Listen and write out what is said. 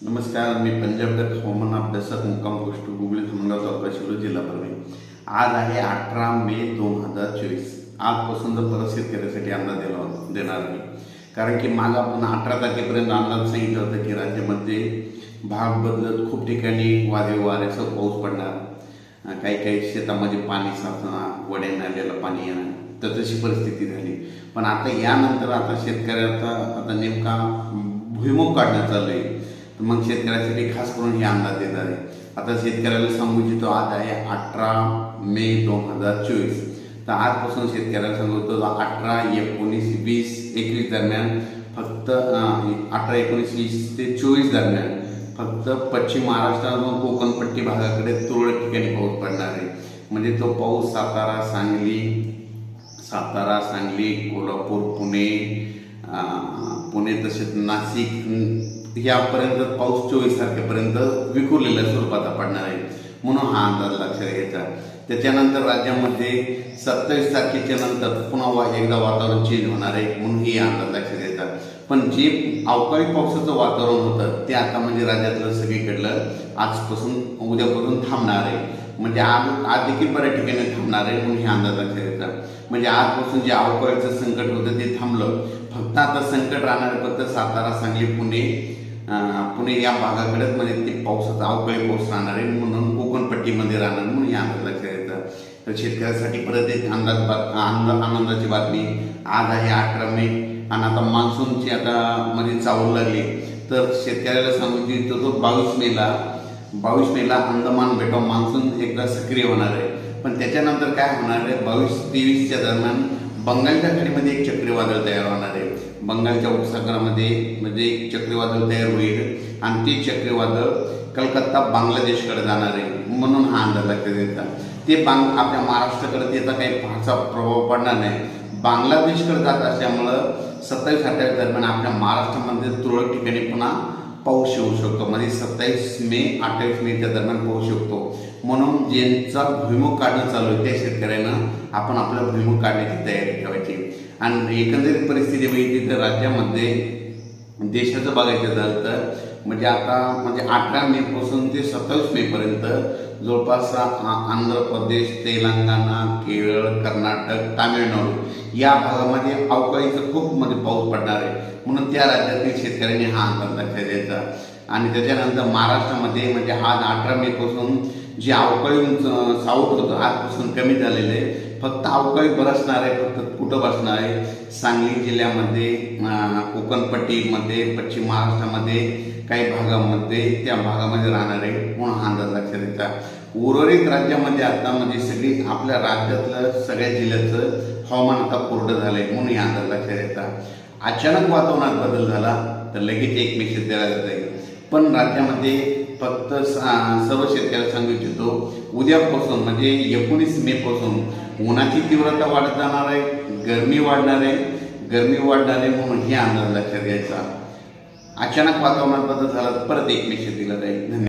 नमस्कार, मी पंजाबगत हवामान अभ्यासक मुक्काम पोस्ट गुगली धुमगाव तालुका शिरूर जिल्हा परभणी। आज आहे 18 मे 2024। आजपासून जर परत शेतकऱ्यासाठी अंदाज देणार मी, कारण की माग आपण 18 तारखेपर्यंत अंदाज सांगितलं होतं की राज्यामध्ये भाग बदलत खूप ठिकाणी वादळी वाऱ्यासह पाऊस पडणार, काही काही शेतामध्ये पाणी साचणार, वड्या नाल्याला पाणी येणार, तर तशी परिस्थिती झाली। पण आता यानंतर आता शेतकऱ्याचा आता नेमका भुईमुग काढण्यात चालू आहे, मग शेतकऱ्यासाठी खास करून हे अंदाज देणार आहे। आता शेतकऱ्याला सांगू इच्छितो, आज आहे 18 मे 2024। तर आजपासून शेतकऱ्याला सांगतो 18, 19, 20, 21 दरम्यान फक्त 18, 19, 20 ते 24 दरम्यान फक्त पश्चिम महाराष्ट्रातून कोकणपट्टी भागाकडे तुरळक ठिकाणी पाऊस पडणार आहे। म्हणजे तो पाऊस सातारा, सांगली, कोल्हापूर, पुणे तसेच नाशिक यापर्यंत पाऊस 24 तारखेपर्यंत विखुरलेल्या स्वरूपात पडणार आहे, म्हणून हा अंदाज लक्षात घ्यायचा। त्याच्यानंतर राज्यामध्ये 27 तारखेच्या नंतर पुन्हा एकदा वातावरण चेंज होणार आहे, म्हणून ही अंदाज लक्षात घ्यायचा। पण जे अवकाळी पावसाचं वातावरण होतं ते आता म्हणजे राज्यातलं सगळीकडलं आजपासून उद्यापासून थांबणार आहे। म्हणजे आज देखील बऱ्याच ठिकाणी थांबणार आहे, म्हणून हे अंदाज लक्षात घ्यायचा। म्हणजे आजपासून जे अवकाळीचं संकट होतं ते थांबलं, फक्त आता संकट राहणार फक्त सातारा, सांगली, पुणे या भागाकडेच म्हणजे ते पावसाचा अवकाळी पाऊस राहणार आहे, म्हणून कोकणपट्टीमध्ये राहणार, म्हणून हे अंदाज लक्षात घ्यायचा। तर शेतकऱ्यासाठी परत एक आनंदाची बातमी, आज आहे 18 मे आणि आता मान्सूनची आता मध्ये चावल लागली। तर शेतकऱ्याला सांगू इच्छितो तो 22 मेला अंदमान बेटावर मान्सून एकदा सक्रिय होणार आहे। पण त्याच्यानंतर काय होणार आहे, 22-23च्या दरम्यान बंगालच्या खाडीमध्ये एक चक्रीवादळ तयार होणार आहे। बंगालच्या उपसागरामध्ये म्हणजे एक चक्रीवादळ तयार होईल आणि ते चक्रीवादळ कलकत्ता बांगलादेशकडे जाणार आहे, म्हणून हा अंदाज लक्षात घ्यायचा। ते आपल्या महाराष्ट्राकडे त्याचा काही फारसा प्रभाव पडणार नाही, बांगलादेशकडे जात असल्यामुळं 27-28 दरम्यान आपल्या महाराष्ट्रामध्ये तुरळक ठिकाणी पुन्हा पाऊस येऊ शकतो। म्हणजे 27 मे 28 मेच्या दरम्यान पाऊस शकतो, म्हणून ज्यांचा भुईमुग काढणं चालू आहे त्या शेतकऱ्यांना आपण आपला भुईमुग काढण्याची तयारी ठेवायची। आणि एकंदरीत परिस्थिती बघितली तर राज्यामध्ये देशाचं बघायचं झालं तर म्हणजे आता म्हणजे 18 मे पासून ते 27 मे पर्यंत जवळपास आंध्र प्रदेश, तेलंगणा, केरळ, कर्नाटक, तामिळनाडू या भागामध्ये अवकाळीचं खूप म्हणजे पाऊस पडणार आहे, म्हणून त्या राज्यातील शेतकऱ्यांनी हा अंदाज लक्षात द्यायचा। आणि त्याच्यानंतर महाराष्ट्रामध्ये म्हणजे आज 18 मे पासून जे अवकाळी सावट होतं आजपासून कमी झालेलं आहे, फक्त अवकाळी बरसणार आहे, फक्त कुठं बसणार आहे, सांगली जिल्ह्यामध्ये, कोकणपट्टीमध्ये, पश्चिम महाराष्ट्रामध्ये काही भागामध्ये त्या भागामध्ये राहणार आहे, म्हणून हा अंदाज लक्षात द्यायचा। उर्वरित राज्यामध्ये आता म्हणजे सगळी आपल्या राज्यातलं सगळ्या जिल्ह्याचं हवामान आता कोरडं झालंय, म्हणून हा अंदाज लक्षात द्यायचा। अचानक वातावरणात बदल झाला तर लगेच एक मेसेज दिला जाईल। पण राज्यामध्ये फक्त सर्व शेतकऱ्याला सांगू इच्छितो, उद्यापासून म्हणजे 19 मे पासून उन्हाची तीव्रता वाढत जाणार आहे, गरमी वाढणार आहे, म्हणून हे अंदाज लक्षात घ्यायचा। अचानक वातावरणात बदल झाला तर परत एक मेसेज दिला जाईल।